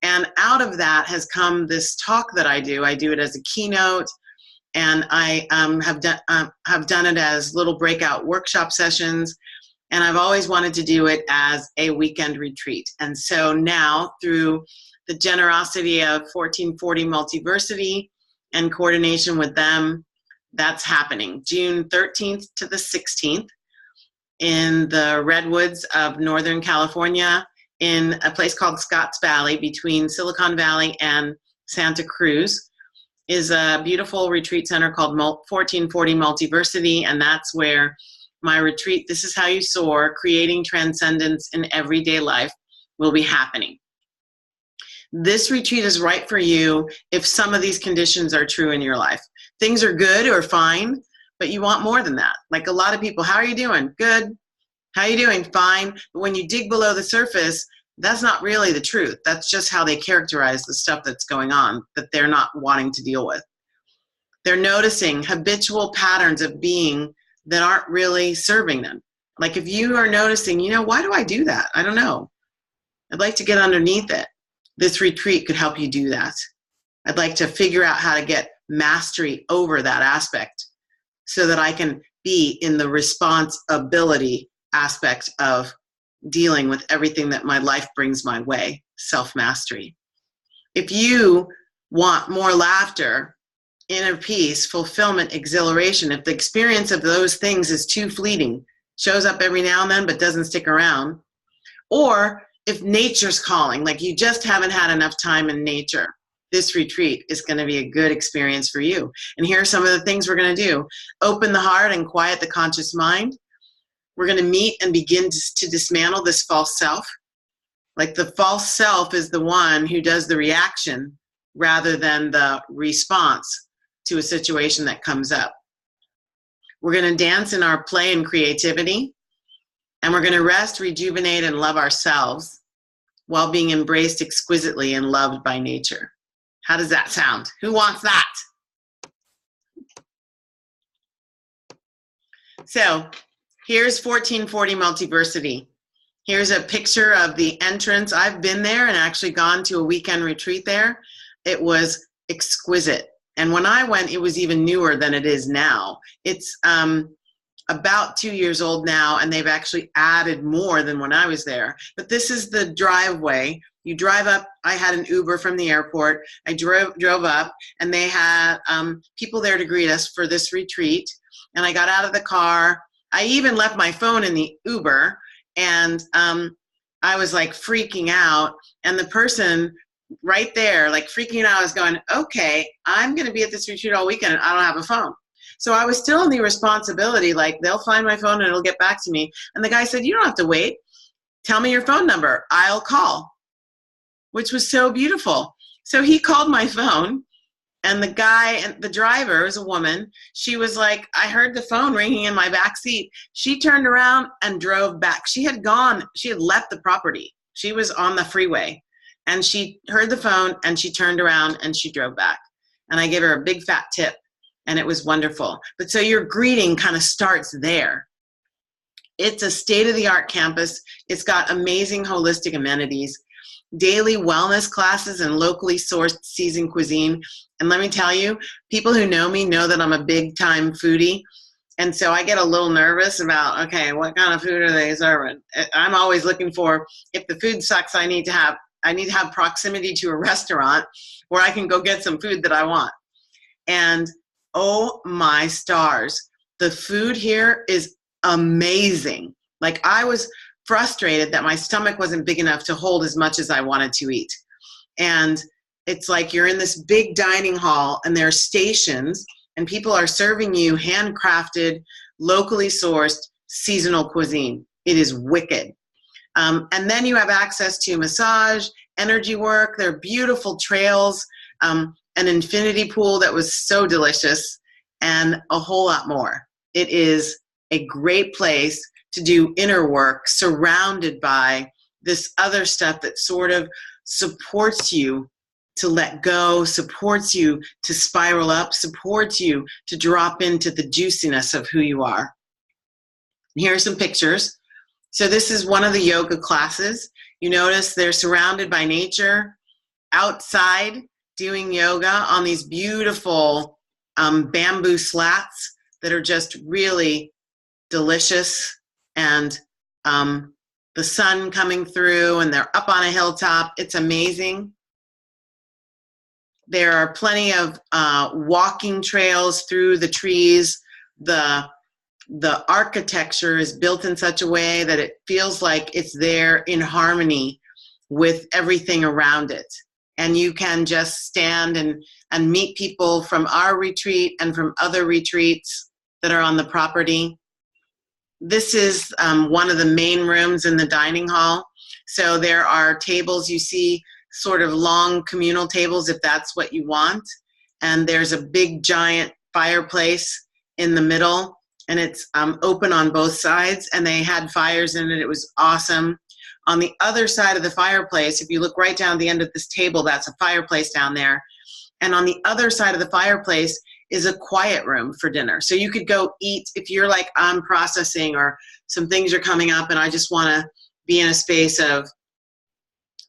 Speaker 1: And out of that has come this talk that I do. I do it as a keynote, and I have done it as little breakout workshop sessions. And I've always wanted to do it as a weekend retreat. And so now, through the generosity of 1440 Multiversity and coordination with them, that's happening June 13th to the 16th in the Redwoods of Northern California, in a place called Scotts Valley, between Silicon Valley and Santa Cruz, is a beautiful retreat center called 1440 Multiversity, and that's where my retreat, This Is How You Soar, Creating Transcendence in Everyday Life, will be happening. This retreat is right for you if some of these conditions are true in your life. Things are good or fine, but you want more than that. Like a lot of people, how are you doing? Good. How are you doing? Fine. But when you dig below the surface, that's not really the truth. That's just how they characterize the stuff that's going on that they're not wanting to deal with. They're noticing habitual patterns of being that aren't really serving them. Like if you are noticing, why do I do that? I don't know. I'd like to get underneath it. This retreat could help you do that. I'd like to figure out how to get mastery over that aspect so that I can be in the responsibility aspect of dealing with everything that my life brings my way, self-mastery. If you want more laughter, inner peace, fulfillment, exhilaration, if the experience of those things is too fleeting, shows up every now and then but doesn't stick around, or if nature's calling, like you just haven't had enough time in nature, this retreat is going to be a good experience for you. And here are some of the things we're going to do. Open the heart and quiet the conscious mind. We're going to meet and begin to dismantle this false self. Like the false self is the one who does the reaction rather than the response to a situation that comes up. We're going to dance in our play and creativity, and we're going to rest, rejuvenate, and love ourselves while being embraced exquisitely and loved by nature. How does that sound? Who wants that? So here's 1440 Multiversity. Here's a picture of the entrance. I've been there and actually gone to a weekend retreat there. It was exquisite. And when I went, it was even newer than it is now. It's about 2 years old now, and they've actually added more than when I was there. But this is the driveway. You drive up. I had an Uber from the airport. I drove up, and they had people there to greet us for this retreat. And I got out of the car. I even left my phone in the Uber, and I was like freaking out. And the person right there, like freaking out, I was going, okay, I'm going to be at this retreat all weekend, and I don't have a phone. So I was still in the responsibility, like they'll find my phone and it'll get back to me. And the guy said, you don't have to wait. Tell me your phone number. I'll call, which was so beautiful. So he called my phone, and the guy, and the driver was a woman. She was like, I heard the phone ringing in my back seat. She turned around and drove back. She had left the property. She was on the freeway, and she heard the phone and she turned around and she drove back. And I gave her a big fat tip. And it was wonderful. But so your greeting kind of starts there. It's a state-of-the-art campus. It's got amazing holistic amenities, daily wellness classes, and locally sourced seasoned cuisine. And let me tell you, people who know me know that I'm a big-time foodie. And so I get a little nervous about, okay, what kind of food are they serving? I'm always looking for, if the food sucks, I need to have proximity to a restaurant where I can go get some food that I want. And oh my stars, the food here is amazing. Like I was frustrated that my stomach wasn't big enough to hold as much as I wanted to eat. And it's like you're in this big dining hall and there are stations, and people are serving you handcrafted, locally sourced, seasonal cuisine. It is wicked. And then you have access to massage, energy work. There are beautiful trails, an infinity pool that was so delicious, and a whole lot more. It is a great place to do inner work surrounded by this other stuff that sort of supports you to let go, supports you to spiral up, supports you to drop into the juiciness of who you are. Here are some pictures. So this is one of the yoga classes. You notice they're surrounded by nature, outside doing yoga on these beautiful bamboo slats that are just really delicious, and the sun coming through, and they're up on a hilltop. It's amazing. There are plenty of walking trails through the trees. The architecture is built in such a way that it feels like it's there in harmony with everything around it. And you can just stand and meet people from our retreat and from other retreats that are on the property. This is one of the main rooms in the dining hall. So there are tables, you see sort of long communal tables if that's what you want. And there's a big giant fireplace in the middle, and it's open on both sides, and they had fires in it. It was awesome. On the other side of the fireplace, if you look right down at the end of this table, that's a fireplace down there. And on the other side of the fireplace is a quiet room for dinner. So you could go eat if you're like, I'm processing or some things are coming up and I just want to be in a space of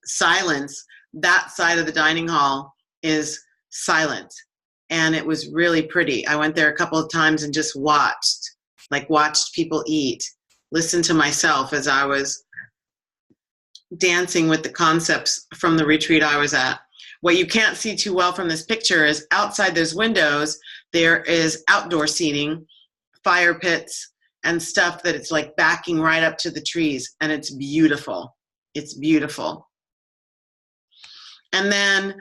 Speaker 1: silence. That side of the dining hall is silent. And it was really pretty. I went there a couple of times and just watched people eat, listened to myself as I was dancing with the concepts from the retreat I was at. What you can't see too well from this picture is outside those windows, there is outdoor seating, fire pits, and stuff that it's like backing right up to the trees, and it's beautiful. It's beautiful. And then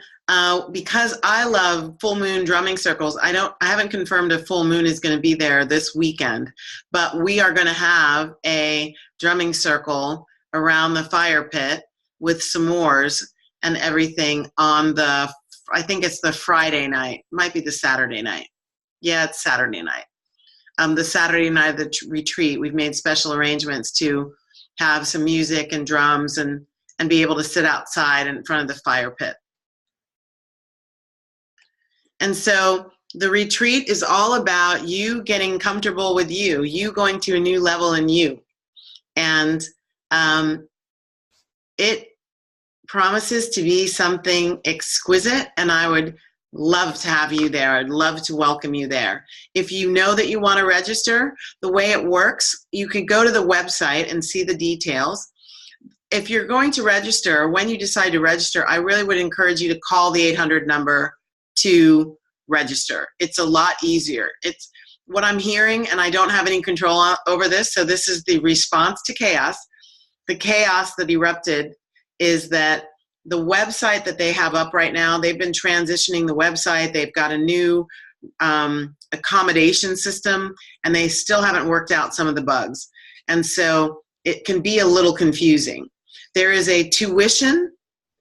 Speaker 1: because I love full moon drumming circles, I haven't confirmed if full moon is going to be there this weekend, but we are going to have a drumming circle around the fire pit with s'mores and everything on the, I think it's the Friday night, might be the Saturday night. Yeah, it's Saturday night. The Saturday night of the retreat, we've made special arrangements to have some music and drums and be able to sit outside in front of the fire pit. And so the retreat is all about you getting comfortable with you going to a new level in you. And it promises to be something exquisite, and I would love to have you there. I'd love to welcome you there. If you know that you want to register, the way it works, you can go to the website and see the details. If you're going to register, when you decide to register, I really would encourage you to call the 800 number to register. It's a lot easier. It's what I'm hearing, and I don't have any control over this, so this is the response to chaos. The chaos that erupted is that the website that they have up right now, they've been transitioning the website. They've got a new accommodation system, and they still haven't worked out some of the bugs. And so it can be a little confusing. There is a tuition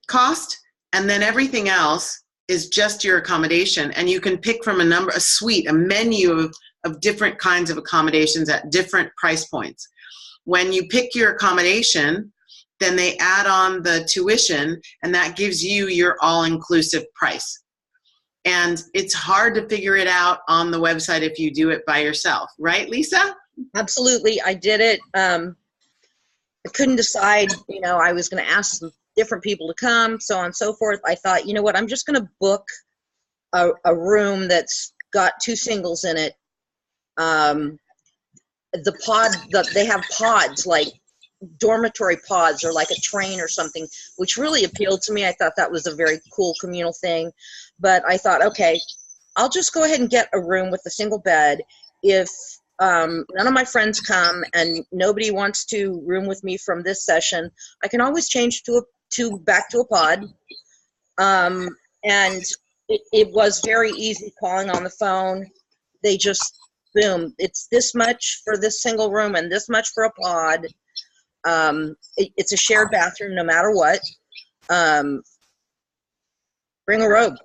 Speaker 1: cost, and then everything else is just your accommodation. And you can pick from a suite, a menu of different kinds of accommodations at different price points. When you pick your accommodation, then they add on the tuition, and that gives you your all-inclusive price. And it's hard to figure it out on the website if you do it by yourself. Right, Lisa?
Speaker 2: Absolutely. I did it. I couldn't decide, I was going to ask some different people to come, so on and so forth. I thought, you know what, I'm just going to book a room that's got 2 singles in it. They have pods, like dormitory pods or like a train or something, which really appealed to me. I thought that was a very cool communal thing. But I thought, okay, I'll just go ahead and get a room with a single bed. If none of my friends come and nobody wants to room with me from this session, I can always change back to a pod. And it was very easy calling on the phone. they just, boom, it's this much for this single room and this much for a pod. It's a shared bathroom no matter what. Bring a robe.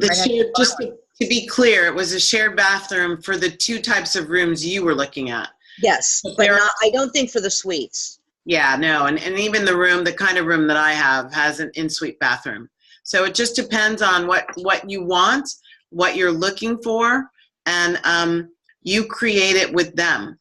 Speaker 1: Just to be clear, it was a shared bathroom for the 2 types of rooms you were looking at.
Speaker 2: Yes, but not, I don't think for the suites.
Speaker 1: Yeah, no, and even the kind of room that I have has an in-suite bathroom. So it just depends on what you want, what you're looking for, and you create it with them.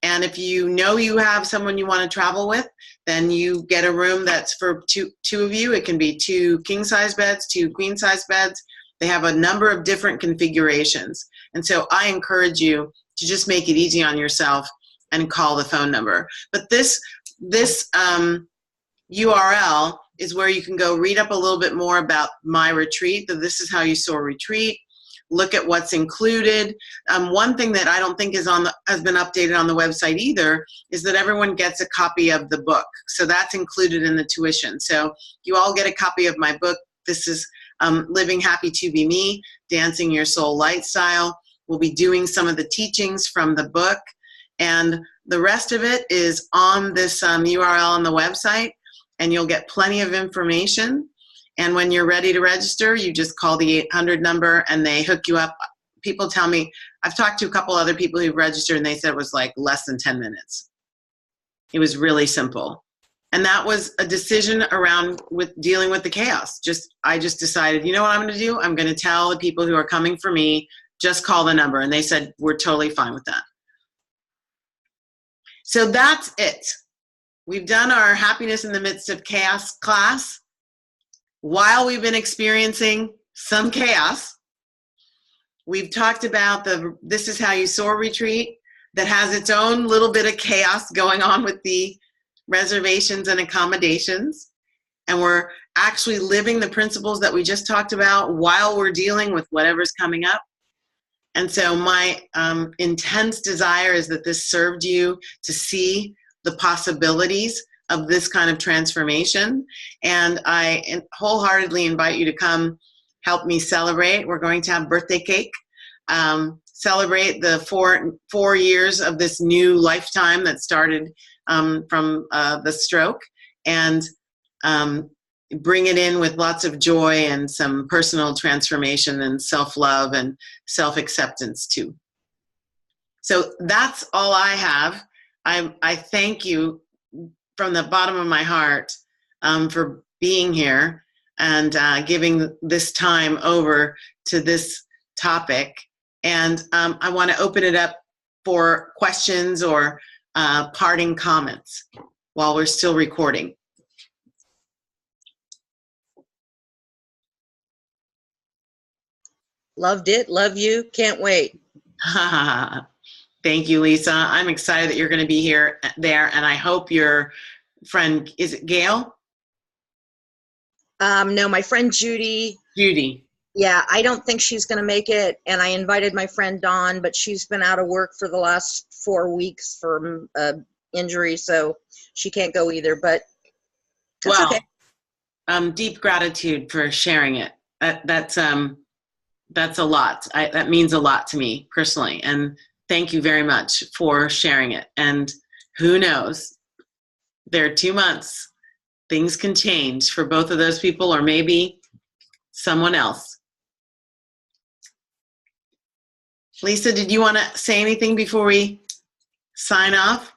Speaker 1: And if you know you have someone you want to travel with, then you get a room that's for two of you. It can be 2 king-size beds, 2 queen-size beds. They have a number of different configurations. And so I encourage you to just make it easy on yourself and call the phone number. But this URL is where you can go read up a little bit more about my retreat, the This Is How You Soar retreat, look at what's included. One thing that I don't think has been updated on the website either is that everyone gets a copy of the book. So that's included in the tuition. So you all get a copy of my book. This is Living Happy to Be Me, Dancing Your Soul Lifestyle. We'll be doing some of the teachings from the book, and the rest of it is on this URL on the website, and you'll get plenty of information. And when you're ready to register, you just call the 800 number and they hook you up. People tell me, I've talked to a couple other people who've registered and they said it was like less than 10 minutes. It was really simple. And that was a decision around with dealing with the chaos. I just decided, you know what I'm going to do? I'm going to tell the people who are coming for me, just call the number. And they said, we're totally fine with that. So that's it. We've done our Happiness in the Midst of Chaos class. While we've been experiencing some chaos, we've talked about the This Is How You Soar retreat that has its own little bit of chaos going on with the reservations and accommodations. And we're actually living the principles that we just talked about while we're dealing with whatever's coming up. And so my intense desire is that this served you to see the possibilities of this kind of transformation. And I wholeheartedly invite you to come help me celebrate. We're going to have birthday cake, celebrate the 4 years of this new lifetime that started from the stroke, and bring it in with lots of joy and some personal transformation and self-love and self-acceptance too. So that's all I have. I thank you from the bottom of my heart for being here and giving this time over to this topic. And I want to open it up for questions or parting comments while we're still recording.
Speaker 2: Loved it. Love you. Can't wait.
Speaker 1: Thank you, Lisa. I'm excited that you're going to be there, and I hope your friend, is it Gail?
Speaker 2: No, my friend Judy.
Speaker 1: Judy.
Speaker 2: Yeah, I don't think she's going to make it, and I invited my friend Dawn, but she's been out of work for the last 4 weeks for injury, so she can't go either, but that's okay.
Speaker 1: Deep gratitude for sharing it. That's a lot. That means a lot to me personally, and thank you very much for sharing it. And who knows, there are 2 months. Things can change for both of those people or maybe someone else. Lisa, did you want to say anything before we sign off?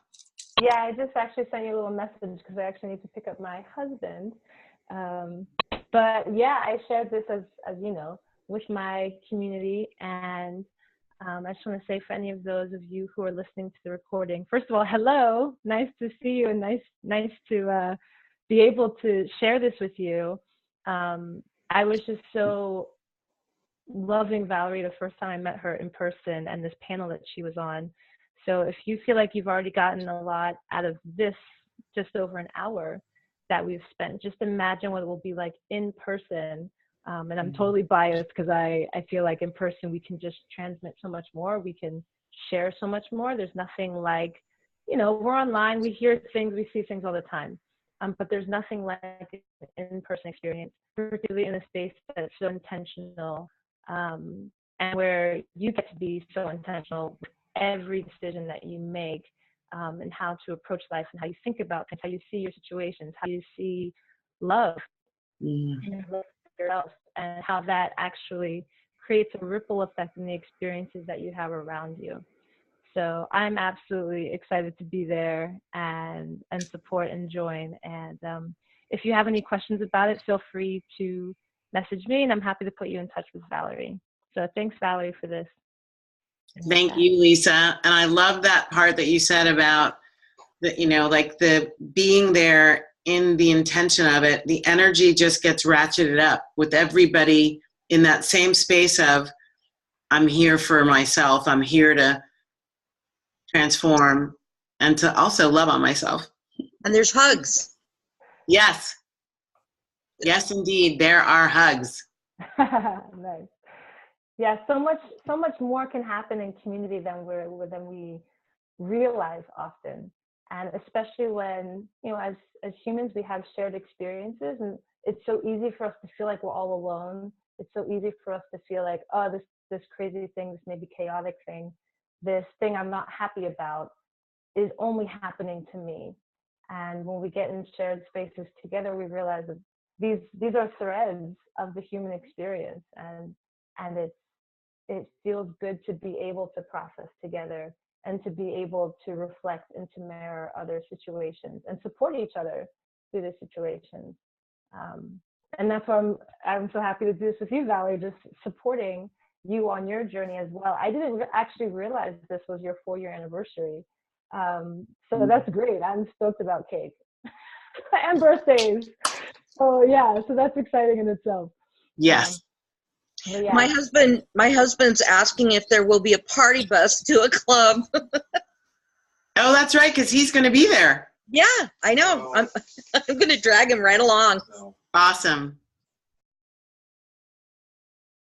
Speaker 3: Yeah, I just actually sent you a little message because I actually need to pick up my husband. But yeah, I shared this as you know, with my community, and I just want to say for any of those of you who are listening to the recording, first of all, hello, nice to see you, and nice to be able to share this with you. I was just so loving Valerie the first time I met her in person and this panel that she was on. So if you feel like you've already gotten a lot out of this just over an hour that we've spent, just imagine what it will be like in person. And I'm totally biased because I feel like in person we can just transmit so much more. We can share so much more. There's nothing like, you know, we're online, we hear things, we see things all the time. But there's nothing like an in-person experience, particularly in a space that's so intentional and where you get to be so intentional with every decision that you make, and how to approach life and how you think about things, how you see your situations, how you see love and love for yourself, and how that actually creates a ripple effect in the experiences that you have around you. So I'm absolutely excited to be there and support and join. And if you have any questions about it, feel free to message me, and I'm happy to put you in touch with Valerie. So thanks, Valerie, for this.
Speaker 1: Thank you, Lisa. And I love that part that you said about the, you know, like the being there in the intention of it. The energy just gets ratcheted up with everybody in that same space of, I'm here for myself. I'm here to transform and to also love on myself.
Speaker 2: And there's hugs.
Speaker 1: Yes. Yes, indeed. There are hugs.
Speaker 3: Nice. Yeah, so much more can happen in community than we realize often. And especially when, you know, as humans, we have shared experiences, and it's so easy for us to feel like we're all alone. It's so easy for us to feel like, oh, this crazy thing, this maybe chaotic thing, this thing I'm not happy about is only happening to me. And when we get in shared spaces together, we realize that these are threads of the human experience, and it feels good to be able to process together and to be able to reflect and to mirror other situations and support each other through the situations. And that's why I'm so happy to do this with you, Valerie, just supporting you on your journey as well. I didn't actually realize this was your 4-year anniversary. So that's great. I'm stoked about cake and birthdays. Oh yeah, so that's exciting in itself.
Speaker 1: Yes.
Speaker 3: Yeah.
Speaker 2: My husband's asking if there will be a party bus to a club.
Speaker 1: Oh, that's right, because he's going to be there.
Speaker 2: Yeah, I know. I'm going to drag him right along.
Speaker 1: Awesome.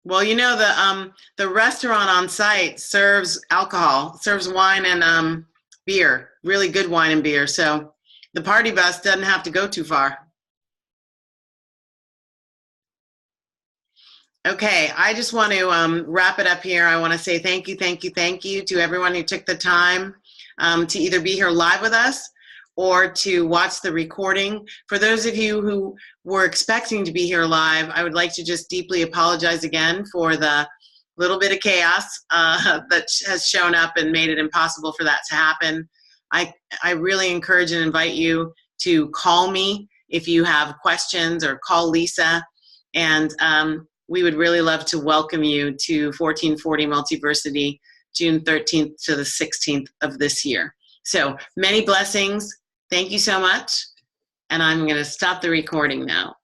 Speaker 1: Well, you know, the restaurant on site serves alcohol, serves wine and beer, really good wine and beer. So the party bus doesn't have to go too far. Okay, I just want to wrap it up here. I want to say thank you to everyone who took the time to either be here live with us or to watch the recording. For those of you who were expecting to be here live, I would like to just deeply apologize again for the little bit of chaos that has shown up and made it impossible for that to happen. I really encourage and invite you to call me if you have questions, or call Lisa, and we would really love to welcome you to 1440 Multiversity, June 13th to the 16th of this year. So many blessings. Thank you so much. And I'm going to stop the recording now.